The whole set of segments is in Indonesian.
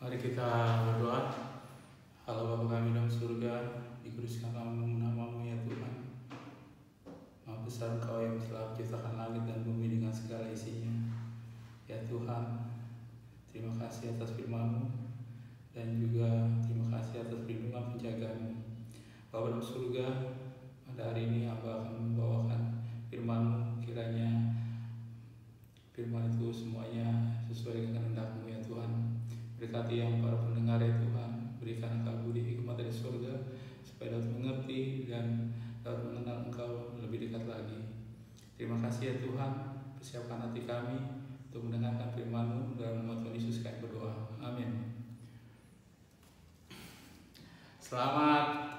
Mari kita berdoa. Allah Bapa kami dalam surga, dikuduskanlah nama-Mu ya Tuhan. Maha besar Engkau yang telah menciptakan langit dan bumi dengan segala isinya. Ya Tuhan, terima kasih atas firman-Mu dan juga terima kasih atas perlindungan penjagaan-Mu. Bapa dalam surga, pada hari ini Hamba akan membawakan firman-Mu, kiranya firman itu semuanya sesuai dengan kehendak-Mu ya Tuhan. Berkati yang para pendengar ya Tuhan, berikan Engkau budi hikmat dari surga supaya dapat mengerti dan dapat mengenal Engkau lebih dekat lagi. Terima kasih ya Tuhan, persiapkan hati kami untuk mendengarkan firman-Mu. Dalam nama Tuhan Yesus kami berdoa, amin. Selamat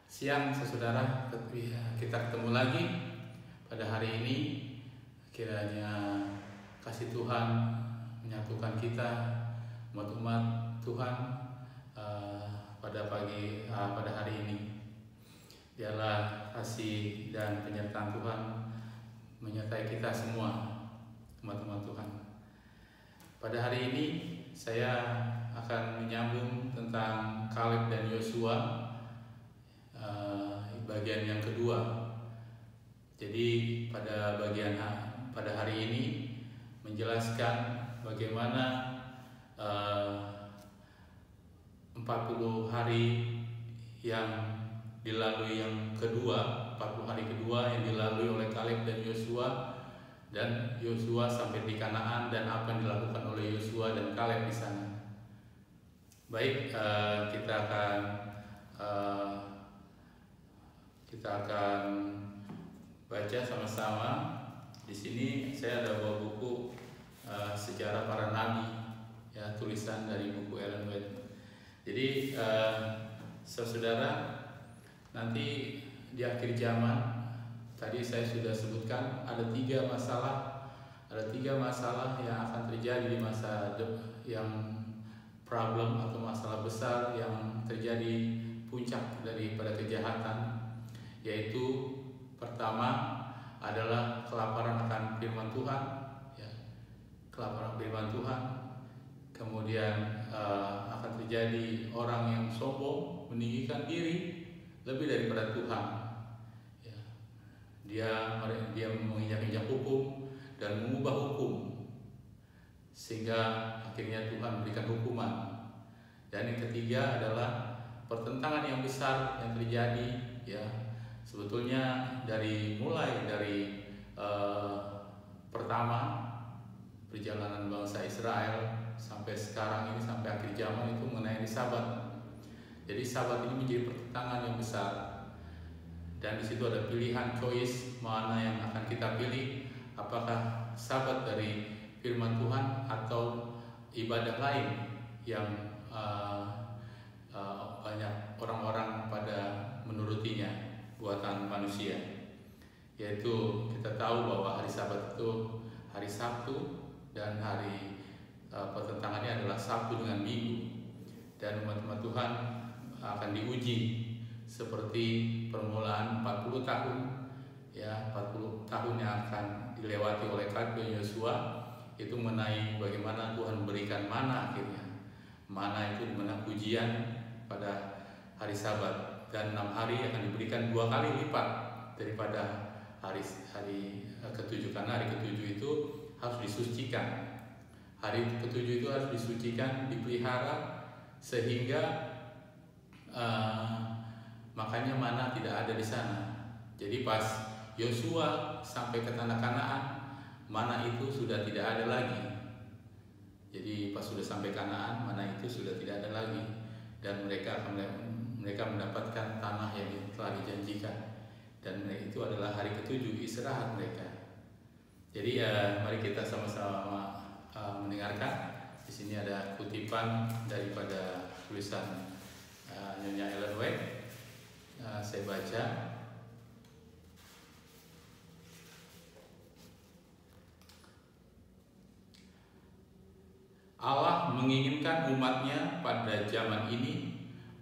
siang saudara, kita ketemu lagi pada hari ini. Kiranya kasih Tuhan menyatukan kita umat-umat Tuhan pada hari ini. Biarlah kasih dan penyertaan Tuhan menyertai kita semua umat-umat Tuhan. Pada hari ini saya akan menyambung tentang Kaleb dan Yosua, bagian yang kedua. Jadi pada hari ini menjelaskan bagaimana 40 hari yang dilalui yang kedua, 40 hari kedua yang dilalui oleh Kaleb dan Yosua sampai di Kanaan dan apa yang dilakukan oleh Yosua dan Kaleb di sana. Baik, kita akan baca sama-sama. Di sini saya ada bawa buku sejarah para nabi, ya, tulisan dari buku Ellen White. Jadi saudara, nanti di akhir zaman, tadi saya sudah sebutkan ada tiga masalah yang akan terjadi di masa yang problem atau masalah besar yang terjadi puncak daripada kejahatan, yaitu pertama adalah kelaparan akan firman Tuhan, ya, kelaparan firman Tuhan. Kemudian akan terjadi orang yang sombong, meninggikan diri lebih daripada Tuhan, ya. Dia menginjak-injak hukum dan mengubah hukum sehingga akhirnya Tuhan berikan hukuman. Dan yang ketiga adalah pertentangan yang besar yang terjadi, ya. Sebetulnya mulai dari pertama perjalanan bangsa Israel sampai sekarang ini, sampai akhir zaman, itu mengenai Sabat. Jadi Sabat ini menjadi pertentangan yang besar, dan di situ ada pilihan, choice, mana yang akan kita pilih, apakah Sabat dari firman Tuhan atau ibadah lain yang banyak orang-orang pada menurutinya, buatan manusia. Yaitu kita tahu bahwa hari Sabat itu hari Sabtu, dan hari pertentangannya adalah Sabtu dengan Minggu. Dan umat-umat Tuhan akan diuji seperti permulaan 40 tahun, ya, 40 tahun yang akan dilewati oleh Kaleb dan Yosua, itu mengenai bagaimana Tuhan memberikan mana. Akhirnya mana itu dimana ujian pada hari Sabat, dan 6 hari akan diberikan 2 kali lipat daripada hari ketujuh, karena hari ketujuh itu harus disucikan. Hari ketujuh itu harus disucikan, dipelihara, sehingga makanya mana tidak ada di sana. Jadi pas Yosua sampai ke tanah Kanaan, mana itu sudah tidak ada lagi. Jadi pas sudah sampai Kanaan, mana itu sudah tidak ada lagi, dan mereka mendapatkan tanah yang telah dijanjikan, dan itu adalah hari ketujuh, istirahat mereka. Jadi mari kita sama-sama mendengarkan. Di sini ada kutipan daripada tulisan Nyonya Ellen White. Saya baca. Allah menginginkan umatnya pada zaman ini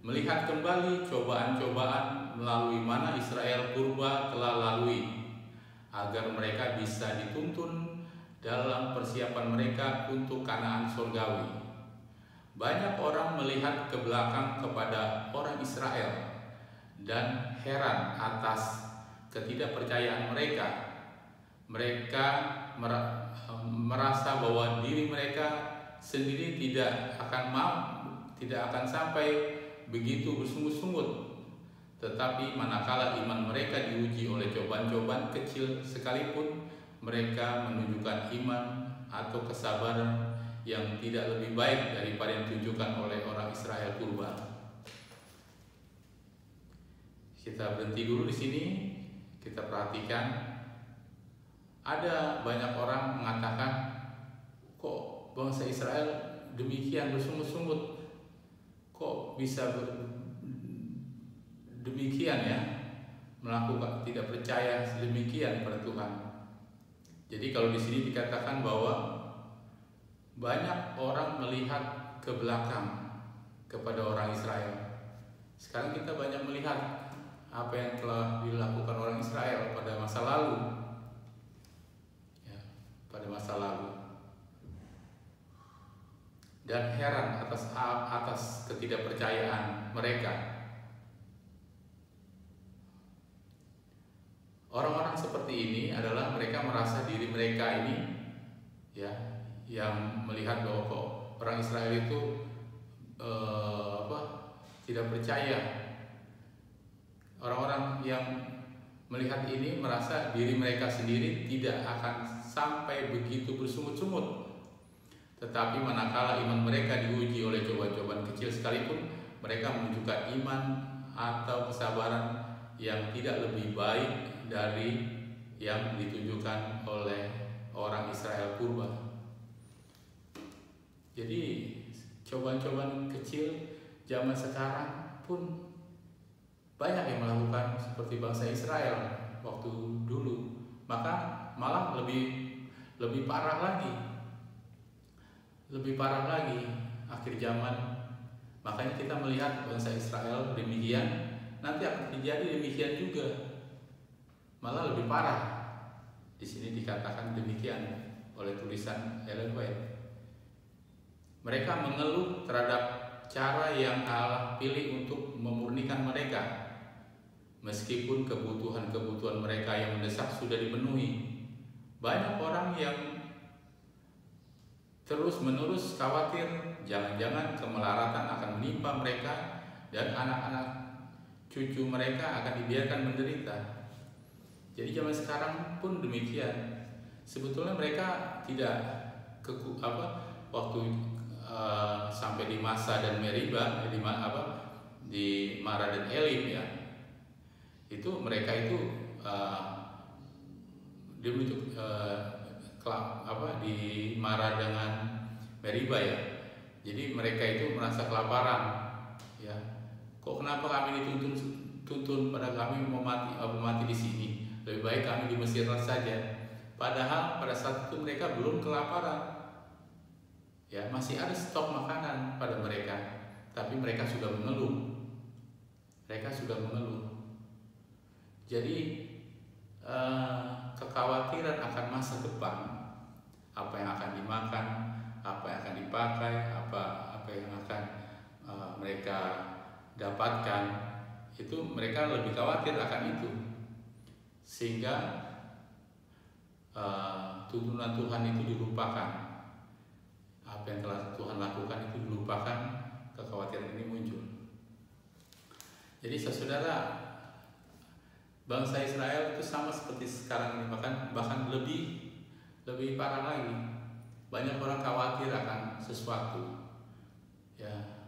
melihat kembali cobaan-cobaan melalui mana Israel purba telah lalui, agar mereka bisa dituntun dalam persiapan mereka untuk Kanaan surgawi. Banyak orang melihat ke belakang kepada orang Israel dan heran atas ketidakpercayaan mereka. Mereka merasa bahwa diri mereka sendiri tidak akan sampai begitu bersungut-sungut. Tetapi manakala iman mereka diuji oleh cobaan-cobaan kecil sekalipun, mereka menunjukkan iman atau kesabaran yang tidak lebih baik daripada yang ditunjukkan oleh orang Israel purba. Kita berhenti dulu di sini, kita perhatikan. Ada banyak orang mengatakan, kok bangsa Israel demikian bersungut-sungut, kok bisa demikian ya, melakukan tidak percaya sedemikian pada Tuhan. Jadi kalau di sini dikatakan bahwa banyak orang melihat ke belakang kepada orang Israel. Sekarang kita banyak melihat apa yang telah dilakukan orang Israel pada masa lalu, ya, pada masa lalu, dan heran atas ketidakpercayaan mereka. Orang-orang seperti ini adalah mereka merasa diri mereka ini, ya, yang melihat bahwa kok orang Israel itu tidak percaya. Orang-orang yang melihat ini merasa diri mereka sendiri tidak akan sampai begitu bersungut-sungut. Tetapi manakala iman mereka diuji oleh cobaan-cobaan kecil sekalipun, mereka menunjukkan iman atau kesabaran yang tidak lebih baik dari yang ditunjukkan oleh orang Israel purba. Jadi cobaan-cobaan kecil zaman sekarang pun banyak yang melakukan seperti bangsa Israel waktu dulu. Maka malah lebih parah lagi. Lebih parah lagi akhir zaman. Makanya kita melihat bangsa Israel demikian, nanti akan terjadi demikian juga. Malah lebih parah. Di sini dikatakan demikian oleh tulisan Ellen White. Mereka mengeluh terhadap cara yang Allah pilih untuk memurnikan mereka, meskipun kebutuhan-kebutuhan mereka yang mendesak sudah dipenuhi. Banyak orang yang terus-menerus khawatir jangan-jangan kemelaratan akan menimpa mereka dan anak-anak cucu mereka akan dibiarkan menderita. Jadi zaman sekarang pun demikian. Sebetulnya mereka tidak waktu sampai di Masa dan Meriba, di Mara dan Elim ya, itu mereka itu di Mara dengan Meriba ya. Jadi mereka itu merasa kelaparan ya. Kok kenapa kami dituntun pada kami mau mati di sini? Lebih baik kami di Mesir saja. Padahal pada saat itu mereka belum kelaparan. Ya, masih ada stok makanan pada mereka, tapi mereka sudah mengeluh. Jadi kekhawatiran akan masa depan, apa yang akan dimakan, apa yang akan dipakai, apa yang akan mereka dapatkan, itu mereka lebih khawatir akan itu, sehingga tuntunan Tuhan itu dilupakan. Apa yang telah Tuhan lakukan itu dilupakan, kekhawatiran ini muncul. Jadi saudara, bangsa Israel itu sama seperti sekarang ini, bahkan lebih parah lagi. Banyak orang khawatir akan sesuatu, ya,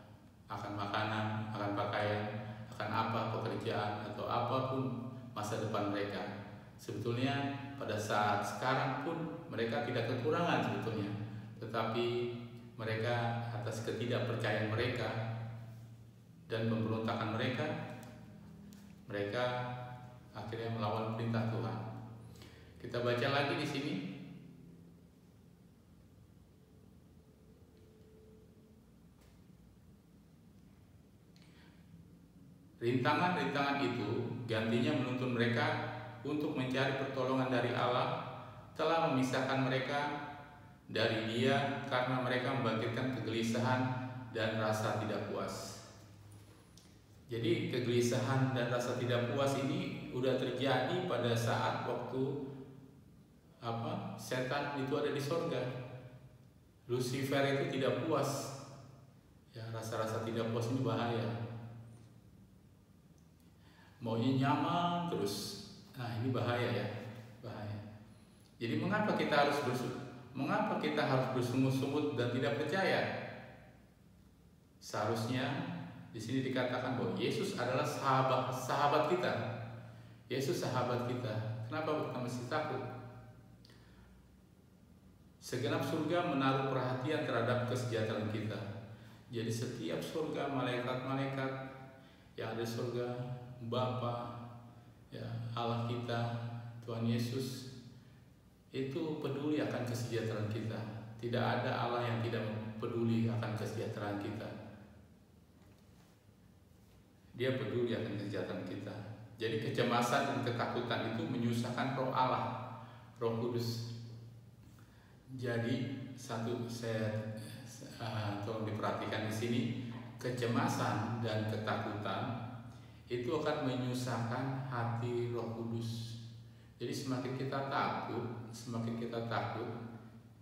akan makanan, akan pakaian, akan apa pekerjaan atau apapun masa depan mereka. Sebetulnya pada saat sekarang pun mereka tidak kekurangan sebetulnya, tetapi mereka atas ketidakpercayaan mereka dan pemberontakan mereka akhirnya melawan perintah Tuhan. Kita baca lagi di sini. Rintangan-rintangan itu gantinya menuntun mereka untuk mencari pertolongan dari Allah, telah memisahkan mereka dari Dia karena mereka membangkitkan kegelisahan dan rasa tidak puas. Jadi kegelisahan dan rasa tidak puas ini udah terjadi pada saat waktu setan itu ada di sorga. Lucifer itu tidak puas. Ya, rasa-rasa tidak puas ini bahaya. Maunya nyaman terus. Nah, ini bahaya ya, bahaya. Jadi mengapa kita harus bersungut-sungut dan tidak percaya? Seharusnya di sini dikatakan bahwa Yesus adalah sahabat kita. Yesus sahabat kita. Kenapa kita mesti takut? Segenap surga menaruh perhatian terhadap kesejahteraan kita. Jadi setiap surga, malaikat-malaikat yang ada di surga, Bapa, ya, Allah kita, Tuhan Yesus, itu peduli akan kesejahteraan kita. Tidak ada Allah yang tidak peduli akan kesejahteraan kita. Dia peduli akan kesejahteraan kita. Jadi kecemasan dan ketakutan itu menyusahkan roh Allah, Roh Kudus. Jadi tolong diperhatikan di sini, kecemasan dan ketakutan itu akan menyusahkan hati Roh Kudus. Jadi semakin kita takut,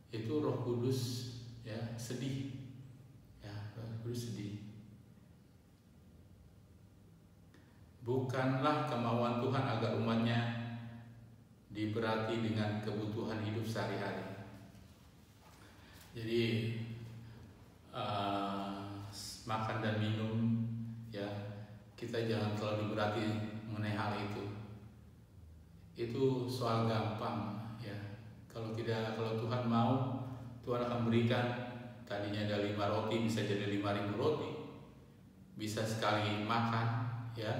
itu Roh Kudus ya sedih. Ya, Roh Kudus sedih. Bukanlah kemauan Tuhan agar umatnya diberati dengan kebutuhan hidup sehari-hari. Jadi makan dan minum, ya, kita jangan terlalu diberati mengenai hal itu. Itu soal gampang, ya. Kalau Tuhan mau, Tuhan akan berikan. Tadinya ada 5 roti bisa jadi 5.000 roti. Bisa sekali makan, ya.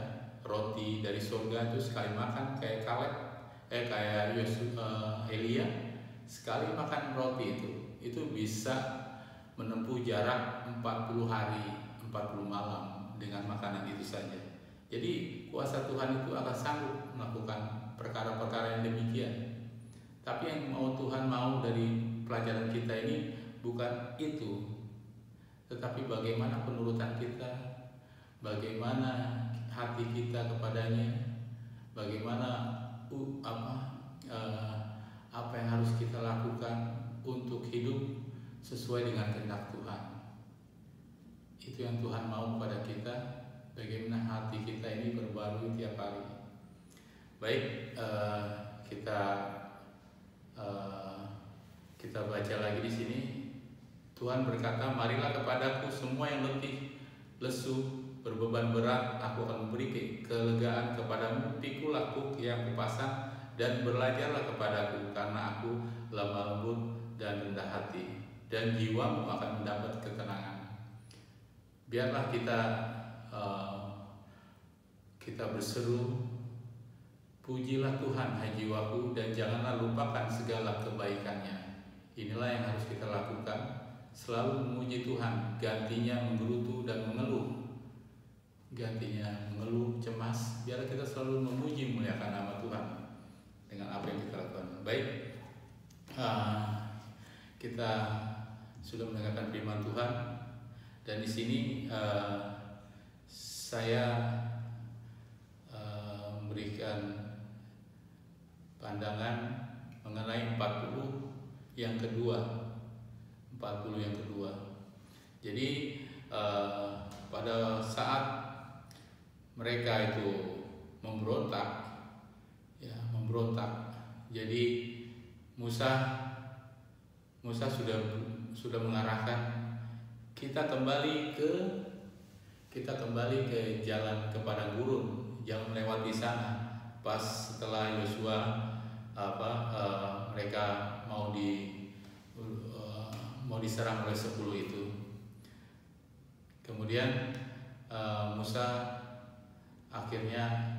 Roti dari surga itu sekali makan kayak Elia sekali makan roti itu bisa menempuh jarak 40 hari 40 malam dengan makanan itu saja. Jadi kuasa Tuhan itu akan sanggup melakukan perkara-perkara yang demikian. Tapi yang Tuhan mau dari pelajaran kita ini bukan itu, tetapi bagaimana penurutan kita, bagaimana hati kita kepadanya, bagaimana apa yang harus kita lakukan untuk hidup sesuai dengan kehendak Tuhan. Itu yang Tuhan mau kepada kita, bagaimana hati kita ini berbaru tiap hari. Baik, kita baca lagi di sini. Tuhan berkata, "Marilah kepadaku semua yang letih, lesu, berbeban berat, aku akan memberi kelegaan kepadamu. Pikulah buk yang kupasang dan belajarlah kepadaku, karena aku lemah lembut dan rendah hati, dan jiwamu akan mendapat ketenangan." Biarlah kita berseru, "Pujilah Tuhan, hai jiwaku, dan janganlah lupakan segala kebaikannya." Inilah yang harus kita lakukan, selalu memuji Tuhan, gantinya menggerutu dan mengeluh. Gantinya mengeluh, cemas, biar kita selalu memuji, muliakan nama Tuhan dengan apa yang kita lakukan. Baik, kita sudah mendengarkan firman Tuhan, dan di sini saya memberikan pandangan mengenai 40 yang kedua. Jadi pada saat mereka itu memberontak. Jadi Musa sudah mengarahkan kita kembali ke jalan ke padang gurun, jangan melewati sana. Pas setelah Yosua mereka mau diserang oleh 10 itu. Kemudian Musa akhirnya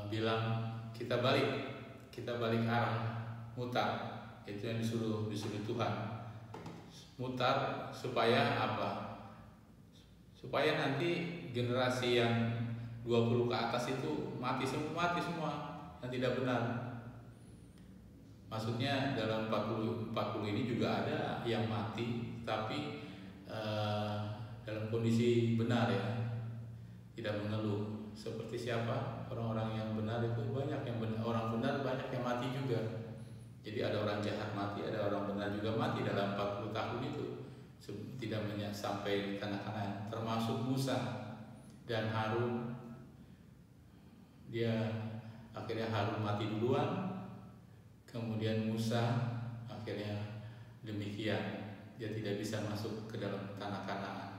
bilang kita balik arah, mutar. Itu yang disuruh Tuhan, mutar supaya apa? Supaya nanti generasi yang 20 ke atas itu mati semua dan tidak benar. Maksudnya dalam 40 ini juga ada yang mati, tapi dalam kondisi benar ya, tidak mengeluh. Seperti siapa? Orang-orang yang benar itu banyak yang benar, orang benar banyak yang mati juga. Jadi ada orang jahat mati, ada orang benar juga mati dalam 40 tahun itu, tidak sampai di tanah Kanaan. Termasuk Musa dan Harun. Dia akhirnya Harun mati duluan, kemudian Musa akhirnya demikian, dia tidak bisa masuk ke dalam tanah Kanaan.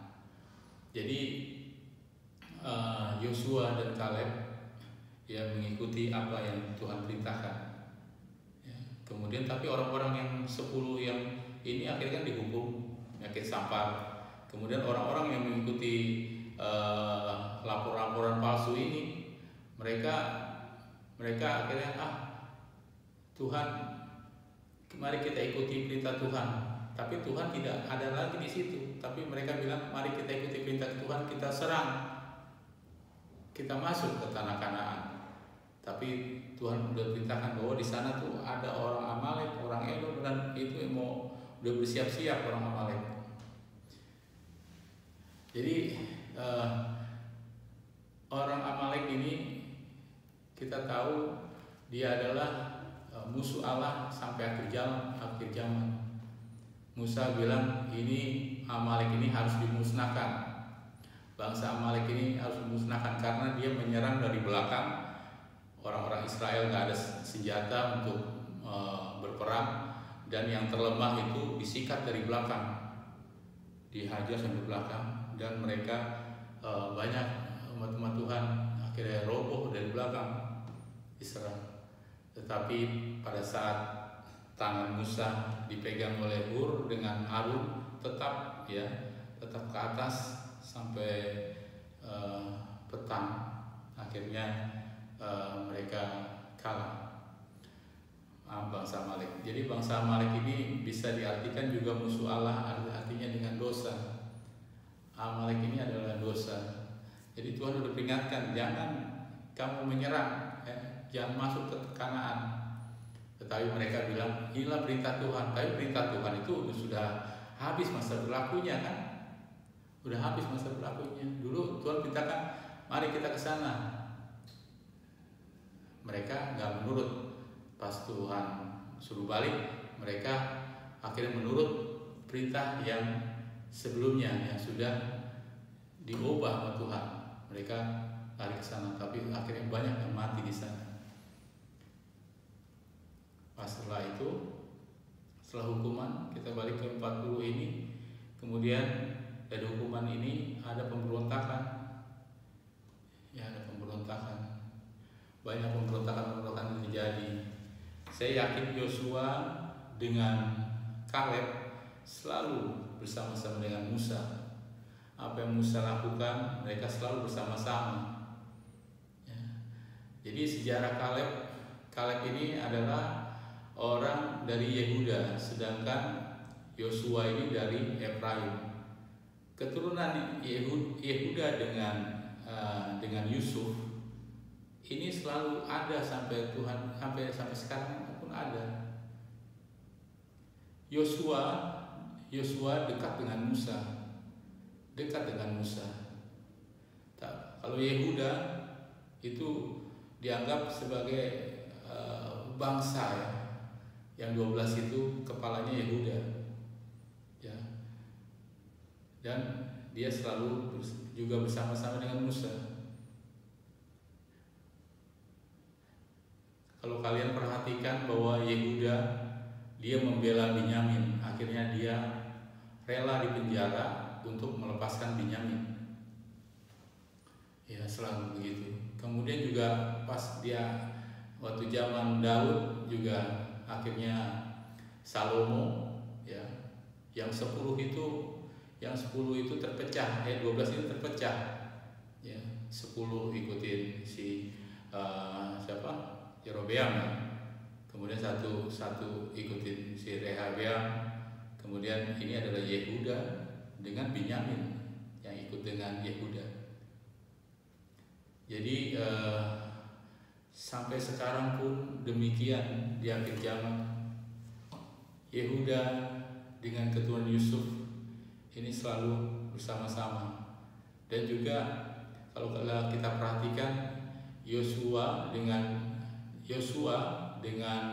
Jadi Yosua dan Kaleb yang mengikuti apa yang Tuhan perintahkan ya. Kemudian tapi orang-orang yang 10 yang ini akhirnya kan dihukum penyakit sampar. Kemudian orang-orang yang mengikuti laporan-laporan palsu ini, mereka akhirnya Tuhan, mari kita ikuti perintah Tuhan. Tapi Tuhan tidak ada lagi di situ. Tapi mereka bilang, mari kita ikuti perintah Tuhan, kita serang, kita masuk ke tanah Kanaan. Tapi Tuhan sudah perintahkan bahwa di sana tuh ada orang Amalek, orang Edom, dan itu udah bersiap-siap orang Amalek. Jadi orang Amalek ini kita tahu dia adalah musuh Allah sampai akhir zaman. Musa bilang ini Amalek ini harus dimusnahkan. Bangsa Amalek ini harus dimusnahkan karena dia menyerang dari belakang. Orang-orang Israel nggak ada senjata untuk berperang, dan yang terlemah itu disikat dari belakang, dihajar sampai belakang, dan mereka banyak umat-umat Tuhan akhirnya roboh dari belakang Israel. Tetapi pada saat tangan Musa dipegang oleh Hur dengan Harun, tetap ke atas sampai petang. Akhirnya mereka kalah bangsa Amalek. Jadi bangsa Amalek ini bisa diartikan juga musuh Allah, artinya dengan dosa. Amalek ini adalah dosa. Jadi Tuhan sudah peringatkan, jangan kamu menyerang, jangan masuk ke Kanaan. Tetapi mereka bilang, inilah perintah Tuhan. Tapi perintah Tuhan itu sudah habis masa berlakunya kan? Sudah habis masa berlakunya. Dulu Tuhan perintahkan, mari kita ke sana. Mereka nggak menurut. Pas Tuhan suruh balik, mereka akhirnya menurut perintah yang sebelumnya yang sudah diubah sama Tuhan. Mereka lari ke sana, tapi akhirnya banyak yang mati di sana. Setelah itu, setelah hukuman, kita balik ke 40 ini, kemudian dari hukuman ini ada pemberontakan. Ya, ada pemberontakan. Banyak pemberontakan yang terjadi. Saya yakin Yosua dengan Kaleb selalu bersama-sama dengan Musa. Apa yang Musa lakukan, mereka selalu bersama-sama. Ya. Jadi sejarah Kaleb ini adalah orang dari Yehuda, sedangkan Yosua ini dari Efraim. Keturunan Yehuda dengan Yusuf ini selalu ada sampai sekarang pun ada. Yosua dekat dengan Musa. Kalau Yehuda itu dianggap sebagai bangsa ya. Yang 12 itu kepalanya Yehuda. Ya. Dan dia selalu juga bersama-sama dengan Musa. Kalau kalian perhatikan bahwa Yehuda dia membela Binyamin, akhirnya dia rela dipenjara untuk melepaskan Binyamin. Ya, selalu begitu. Kemudian juga pas dia waktu zaman Daud juga akhirnya Salomo ya, yang 10 itu terpecah, 12 itu terpecah. Ya, 10 ikutin si siapa? Yerobeam ya. Kemudian satu ikutin si Rehabeam. Kemudian ini adalah Yehuda dengan Binyamin yang ikut dengan Yehuda. Jadi sampai sekarang pun demikian di akhir zaman. Yehuda dengan keturunan Yusuf ini selalu bersama-sama. Dan juga kalau kita perhatikan Yosua dengan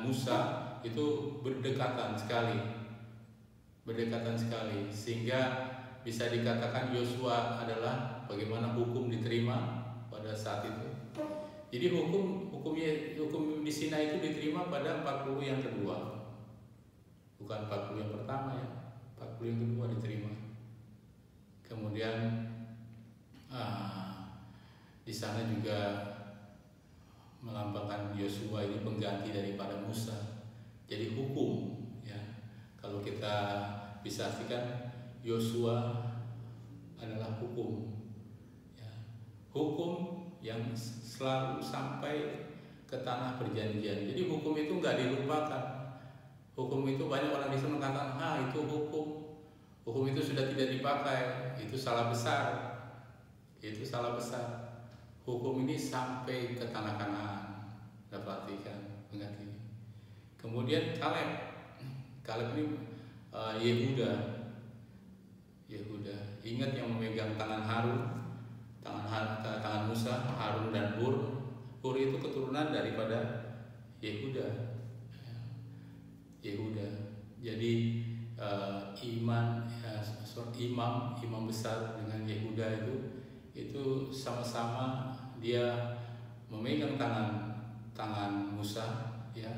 Musa itu berdekatan sekali, sehingga bisa dikatakan Yosua adalah bagaimana hukum diterima pada saat itu. Jadi hukum di Sinai itu diterima pada 40 yang kedua, bukan 40 yang pertama ya, 40 yang kedua diterima. Kemudian di sana juga melambangkan Yosua ini pengganti daripada Musa. Jadi hukum ya, kalau kita bisa artikan Yosua adalah hukum ya, hukum yang selalu sampai ke tanah perjanjian. Jadi hukum itu nggak dilupakan. Hukum itu banyak orang di sana mengatakan, itu hukum itu sudah tidak dipakai, itu salah besar. Hukum ini sampai ke tanah Kanaan. Perhatikan mengerti. Kemudian Kaleb ini Yehuda. Ingat yang memegang tangan Harun, tangan Musa, Harun dan Hur. Hur itu keturunan daripada Yehuda. Jadi imam besar dengan Yehuda itu sama-sama dia memegang tangan Musa ya,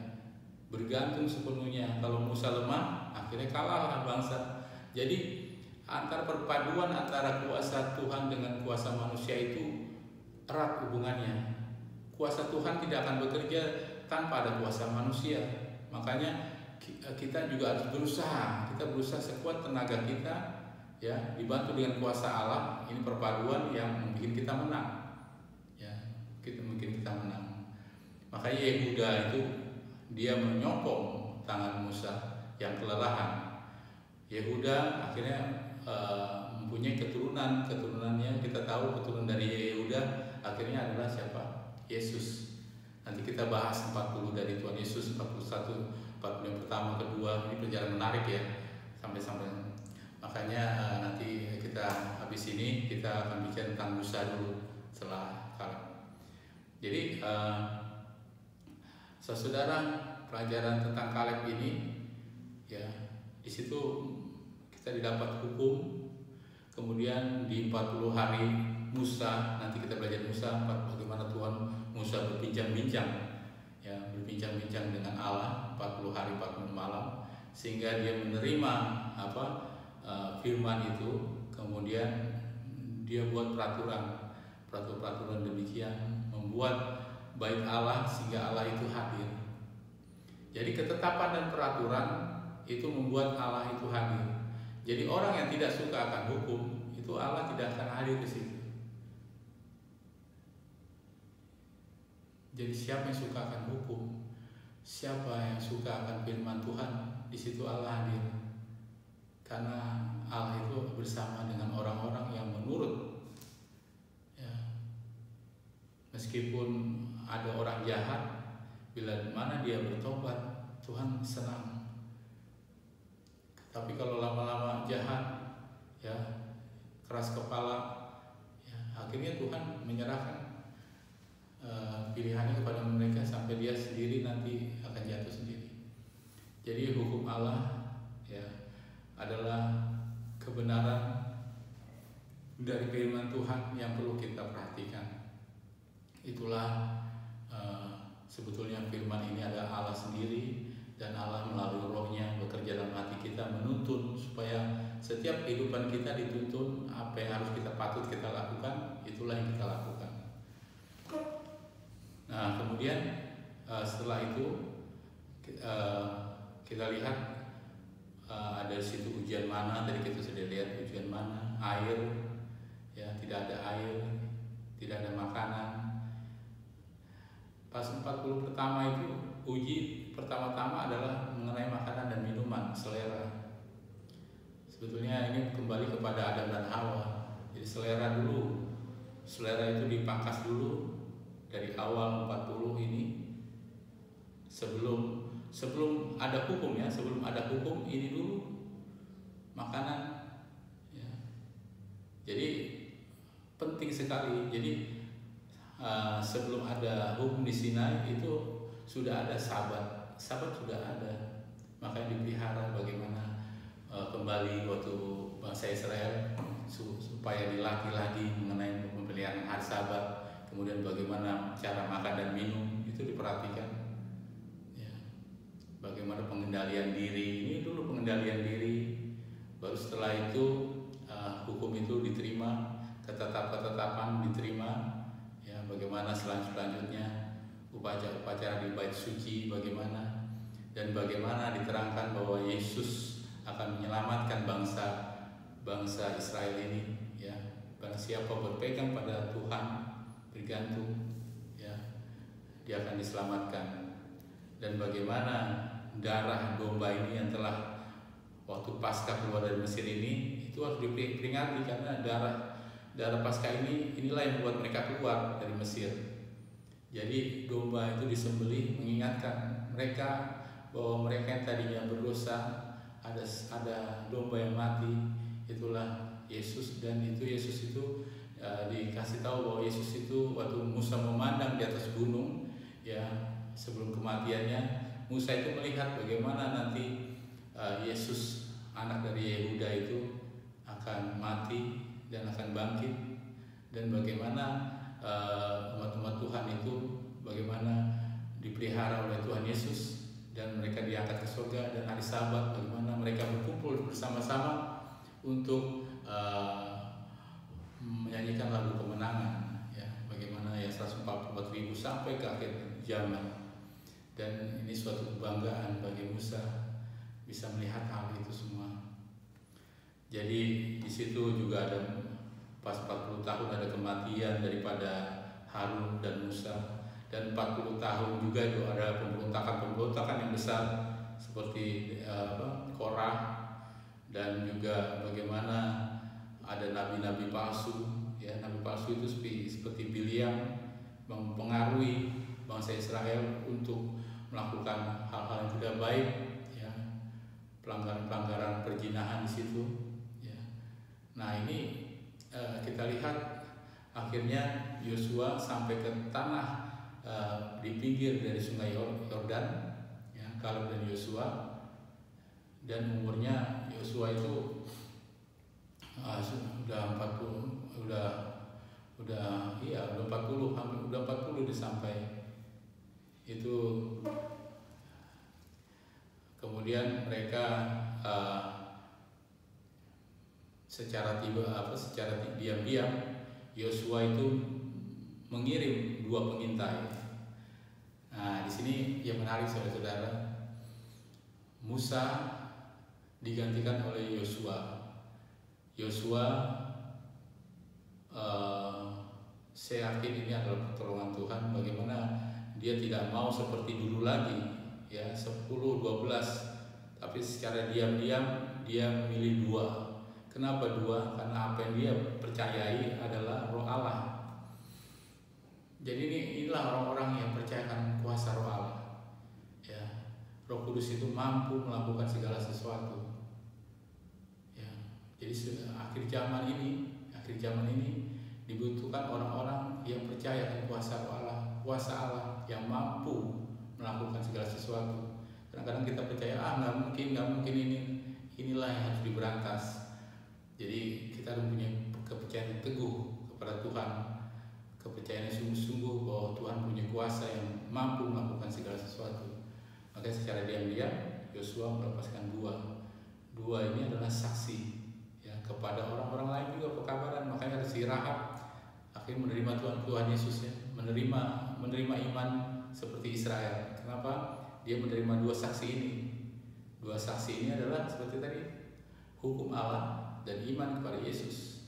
bergantung sepenuhnya. Kalau Musa lemah, akhirnya kalah bangsa. Jadi perpaduan antara kuasa Tuhan dengan kuasa manusia itu erat hubungannya. Kuasa Tuhan tidak akan bekerja tanpa ada kuasa manusia. Makanya kita juga harus berusaha. Kita berusaha sekuat tenaga kita ya, dibantu dengan kuasa Allah. Ini perpaduan yang bikin kita menang. Ya, mungkin kita menang. Makanya Yehuda itu dia menyokong tangan Musa yang kelelahan. Yehuda akhirnya mempunyai keturunannya. Kita tahu keturunan dari Yehuda akhirnya adalah siapa? Yesus. Nanti kita bahas 40 dari Tuhan Yesus, 41, 40 yang pertama, kedua. Ini perjalanan menarik ya, sampai. Makanya nanti kita habis ini kita akan bicara tentang Musa dulu setelah Kaleb. Jadi saudara, pelajaran tentang Kaleb ini ya, di situ kita didapat hukum. Kemudian di 40 hari Musa, nanti kita belajar Musa, bagaimana Tuhan Musa berbincang-bincang dengan Allah 40 hari 40 malam, sehingga dia menerima firman itu. Kemudian dia buat peraturan demikian, membuat bait Allah sehingga Allah itu hadir. Jadi ketetapan dan peraturan itu membuat Allah itu hadir. Jadi orang yang tidak suka akan hukum itu Allah tidak akan hadir di situ. Jadi siapa yang suka akan hukum, siapa yang suka akan firman Tuhan, di situ Allah hadir. Karena Allah itu bersama dengan orang-orang yang menurut. Ya. Meskipun ada orang jahat, bila mana dia bertobat, Tuhan senang. Tapi kalau lama-lama jahat, ya keras kepala, ya, akhirnya Tuhan menyerahkan pilihannya kepada mereka sampai dia sendiri nanti akan jatuh sendiri. Jadi hukum Allah ya adalah kebenaran dari firman Tuhan yang perlu kita perhatikan. Itulah sebetulnya firman ini adalah Allah sendiri. Dan Allah melalui rohnya bekerja dalam hati kita, menuntun supaya setiap kehidupan kita dituntun apa yang harus patut kita lakukan, itulah yang kita lakukan. Nah kemudian setelah itu kita lihat ada di situ ujian mana. Tadi kita sudah lihat ujian mana, air ya, tidak ada air, tidak ada makanan. Pas 40 pertama itu uji pertama-tama adalah mengenai makanan dan minuman, selera. Sebetulnya ini kembali kepada Adam dan Hawa. Jadi selera dulu, selera itu dipangkas dulu dari awal 40 ini. Sebelum ada hukum ya, sebelum ada hukum ini dulu makanan ya, Jadi penting sekali. Jadi sebelum ada hukum di Sinai itu sudah ada Sabat sudah ada, makanya dipelihara bagaimana kembali waktu bangsa Israel supaya dilatih mengenai pemeliharaan hari Sabat, kemudian bagaimana cara makan dan minum itu diperhatikan, ya. Bagaimana pengendalian diri, ini dulu pengendalian diri, baru setelah itu hukum itu diterima, ketetapan diterima, ya. Bagaimana selanjutnya upacara di bait suci bagaimana, dan bagaimana diterangkan bahwa Yesus akan menyelamatkan bangsa Israel ini, ya. Barang siapa berpegang pada Tuhan, bergantung, ya, dia akan diselamatkan. Dan bagaimana darah domba ini yang telah waktu Paskah keluar dari Mesir ini itu harus diperingati, karena darah Paskah inilah yang membuat mereka keluar dari Mesir. Jadi domba itu disembelih mengingatkan mereka bahwa mereka yang tadinya berdosa, ada domba yang mati, itulah Yesus. Dan Yesus itu dikasih tahu bahwa Yesus itu waktu Musa memandang di atas gunung, ya, sebelum kematiannya, Musa itu melihat bagaimana nanti Yesus anak dari Yehuda itu akan mati dan akan bangkit, dan bagaimana umat-umat Tuhan itu bagaimana dipelihara oleh Tuhan Yesus, dan mereka diangkat ke surga. Dan hari Sabat bagaimana mereka berkumpul bersama-sama untuk menyanyikan lagu kemenangan, ya. Bagaimana ya 144.000 sampai ke akhir zaman. Dan ini suatu kebanggaan bagi Musa bisa melihat hal itu semua. Jadi di situ juga ada pas 40 tahun ada kematian daripada Harun dan Musa, dan 40 tahun juga itu ada pemberontakan yang besar seperti Korah, dan juga bagaimana ada nabi-nabi palsu, ya. Nabi palsu itu seperti Biliam mempengaruhi bangsa Israel untuk melakukan hal-hal yang tidak baik, ya, pelanggaran perzinahan di situ, ya. Nah ini kita lihat akhirnya Yosua sampai ke tanah di pinggir dari sungai Yordan, ya, Kaleb dan Yosua. Dan umurnya Yosua itu udah 40, udah 40 sampai itu. Kemudian mereka secara diam-diam Yosua itu mengirim 2 pengintai. Nah, di sini yang menarik saudara-saudara, Musa digantikan oleh Yosua. Saya yakin ini adalah pertolongan Tuhan, bagaimana dia tidak mau seperti dulu lagi, ya, 10-12, tapi secara diam-diam dia memilih 2. Kenapa 2? Karena apa yang dia percayai adalah Roh Allah. Jadi inilah orang-orang yang percayakan kuasa Roh Allah, ya. Roh Kudus itu mampu melakukan segala sesuatu, ya. Jadi akhir zaman ini dibutuhkan orang-orang yang percaya akan kuasa Allah yang mampu melakukan segala sesuatu. Kadang-kadang kita percaya nggak mungkin inilah yang harus diberantas. Jadi kita harus punya kepercayaan yang teguh kepada Tuhan, kepercayaan yang sungguh-sungguh bahwa Tuhan punya kuasa yang mampu melakukan segala sesuatu. Makanya secara diam-diam Yosua melepaskan 2 ini adalah saksi, ya, kepada orang-orang lain juga pekabaran. Makanya ada si Rahab akhirnya menerima Tuhan Yesus, ya, menerima iman seperti Israel. Kenapa? Dia menerima 2 saksi ini. 2 saksi ini adalah seperti tadi, hukum Allah dan iman kepada Yesus.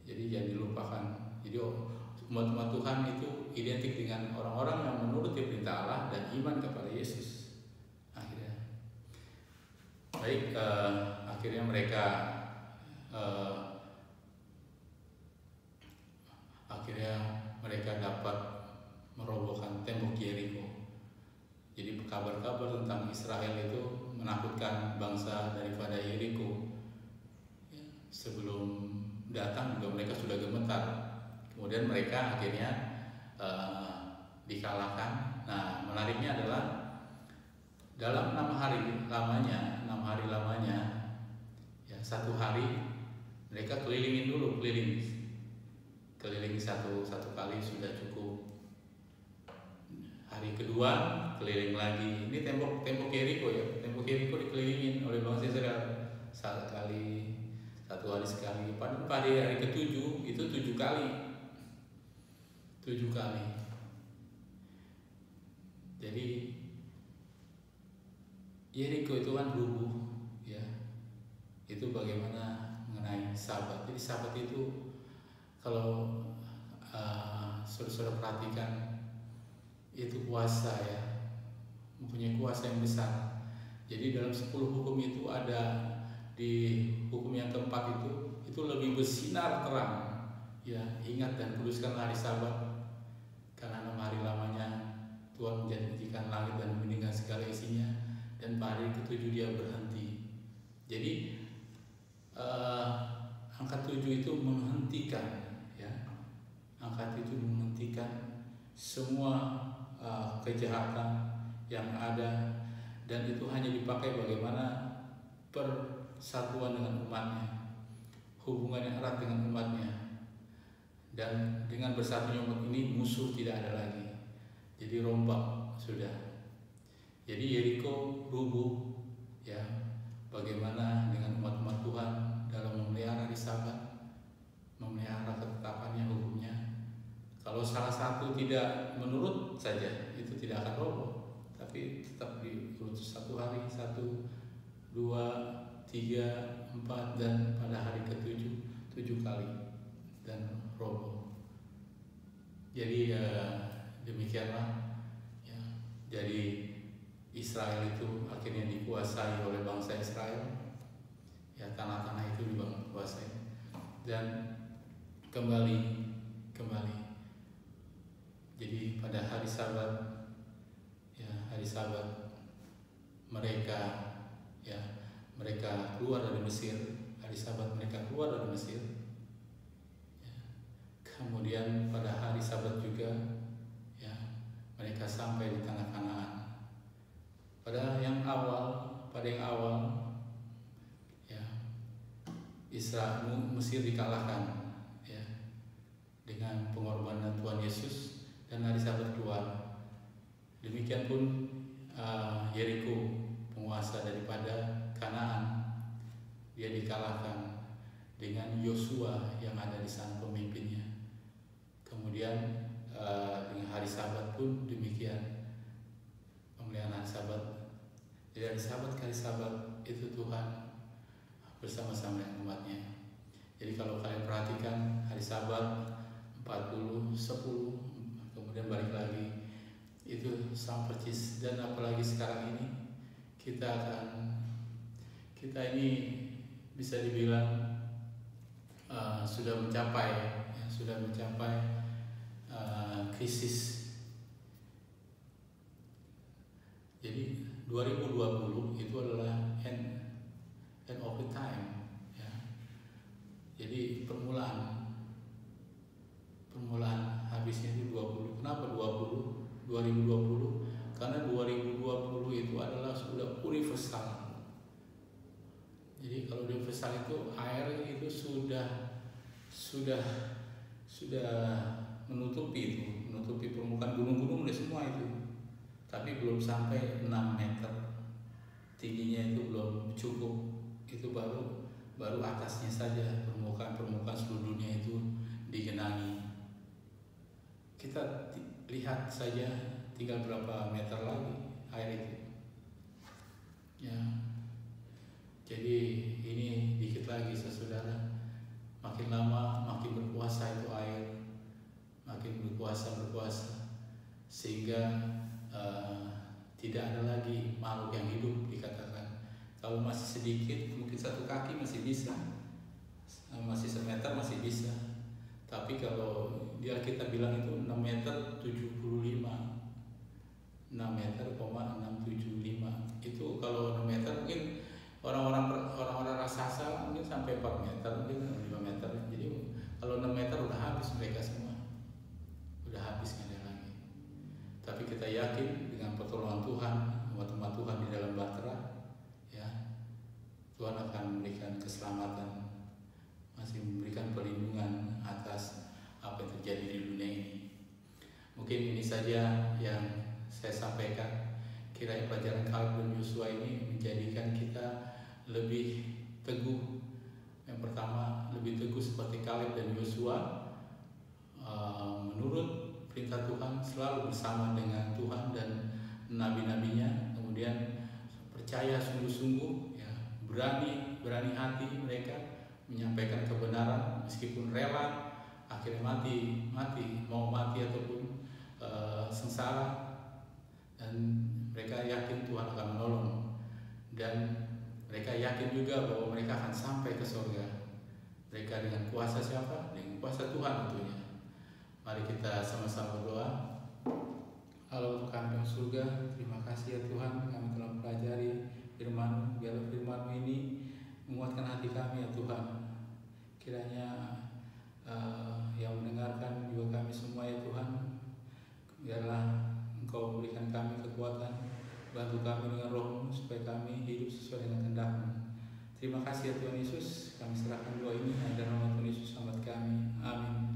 Jadi jangan dilupakan. Jadi umat Tuhan itu identik dengan orang-orang yang menuruti perintah Allah dan iman kepada Yesus. Akhirnya mereka dapat merobohkan tembok Yeriko. Jadi kabar-kabar tentang Israel itu menakutkan bangsa daripada Yeriko, ya, sebelum datang juga mereka sudah gemetar. Kemudian mereka akhirnya dikalahkan. Nah, menariknya adalah dalam 6 hari lamanya, ya 1 hari mereka keliling satu kali sudah cukup. Hari kedua keliling lagi. Ini tembok Yeriko ya. Tembok Yeriko dikelilingin oleh bangsa Israel 1 hari sekali. Pada hari ke-7 itu 7 kali. 7 kali. Jadi Yeriko itu kan rubuh, ya. Itu bagaimana mengenai Sabat. Jadi Sabat itu kalau saudara perhatikan itu kuasa, ya, mempunyai kuasa yang besar. Jadi dalam 10 hukum itu ada di hukum yang keempat itu lebih bersinar terang, ya. Ingat dan kuduskan hari Sabat, karena 6 hari lamanya Tuhan menjadikan langit dan bumi dengan segala isinya, dan pada hari ke-7 dia berhenti. Jadi angka 7 itu menghentikan, ya. Angka 7 menghentikan semua kejahatan yang ada, dan itu hanya dipakai bagaimana persatuan dengan umatnya, hubungan yang erat dengan umatnya, dan dengan bersatunya umat ini musuh tidak ada lagi. Jadi rombak sudah. Jadi Yeriko rubuh, ya. Bagaimana dengan umat-umat Tuhan dalam memelihara hari Sabat, memelihara ketetapannya, hukumnya. Kalau salah satu tidak menurut saja, itu tidak akan roboh, tapi tetap diurut 1 hari, 1, 2, 3, 4, dan pada hari ke-7 7 kali dan roboh. Jadi demikianlah, ya. Jadi Israel itu akhirnya dikuasai oleh bangsa Israel, ya. Tanah-tanah itu dikuasai dan kembali. Jadi pada hari Sabat, ya, hari Sabat mereka keluar dari Mesir. Hari Sabat mereka keluar dari Mesir, ya. Kemudian pada hari Sabat juga, ya, mereka sampai di tanah Kanaan. Pada yang awal, ya, Mesir dikalahkan, ya, dengan pengorbanan Tuhan Yesus, dan hari Sabat keluar. Demikian pun Yeriko, penguasa daripada Kanaan, dia dikalahkan dengan Yosua yang ada di sana pemimpinnya. Kemudian dengan hari Sabat pun demikian, pemeliharaan hari Sabat. Jadi hari Sabat itu Tuhan bersama-sama dengan umatnya. Jadi kalau kalian perhatikan hari Sabat 40, 10, kemudian balik lagi, itu sama persis. Dan apalagi sekarang ini kita ini bisa dibilang sudah mencapai krisis. Jadi 2020 itu adalah end of the time, ya. Jadi permulaan habisnya itu 20. Kenapa 2020? Karena 2020 itu adalah sudah universal. Jadi kalau universal itu air itu sudah menutupi permukaan gunung-gunung udah semua itu, tapi belum sampai 6 meter tingginya, itu belum cukup. Itu baru atasnya saja, permukaan seluruh dunia itu digenangi. Kita lihat saja tinggal berapa meter lagi air itu, ya. Jadi ini dikit lagi, saudara. Makin lama makin berkuasa itu air, makin berkuasa, sehingga tidak ada lagi makhluk yang hidup dikatakan. Kalau masih sedikit, mungkin 1 kaki masih bisa, masih 1 meter masih bisa. Tapi kalau dia kita bilang itu 6 meter 75, 6 meter, 675. Itu kalau 6 meter mungkin orang-orang raksasa mungkin sampai 4 meter, mungkin 5 meter. Jadi Kalau 6 meter udah habis mereka semua, udah habis nggak ada lagi. Tapi kita yakin dengan pertolongan Tuhan, umat-umat Tuhan di dalam Bahtera, ya, Tuhan akan memberikan keselamatan, masih memberikan perlindungan atas apa yang terjadi di dunia ini. Mungkin ini saja yang saya sampaikan. Kiranya pelajaran Kaleb dan Yosua ini menjadikan kita lebih teguh. Yang pertama, lebih teguh seperti Kaleb dan Yosua, menurut perintah Tuhan, selalu bersama dengan Tuhan dan nabi-nabinya. Kemudian percaya sungguh-sungguh, ya, berani hati mereka menyampaikan kebenaran meskipun rela, akhirnya mati mau mati ataupun sengsara, dan mereka yakin Tuhan akan menolong, dan mereka yakin juga bahwa mereka akan sampai ke surga. Mereka dengan kuasa siapa? Dengan kuasa Tuhan tentunya. Mari kita sama-sama berdoa. Allah kami di surga, terima kasih ya Tuhan, kami telah mempelajari firman-Mu. Biarlah firman-Mu ini menguatkan hati kami ya Tuhan. Kiranya yang mendengarkan juga kami semua ya Tuhan, biarlah Engkau memberikan kami kekuatan, bantu kami dengan Roh-Mu supaya kami hidup sesuai dengan kehendak-Mu. Terima kasih ya Tuhan Yesus, kami serahkan doa ini dalam nama Tuhan Yesus selamat kami. Amin.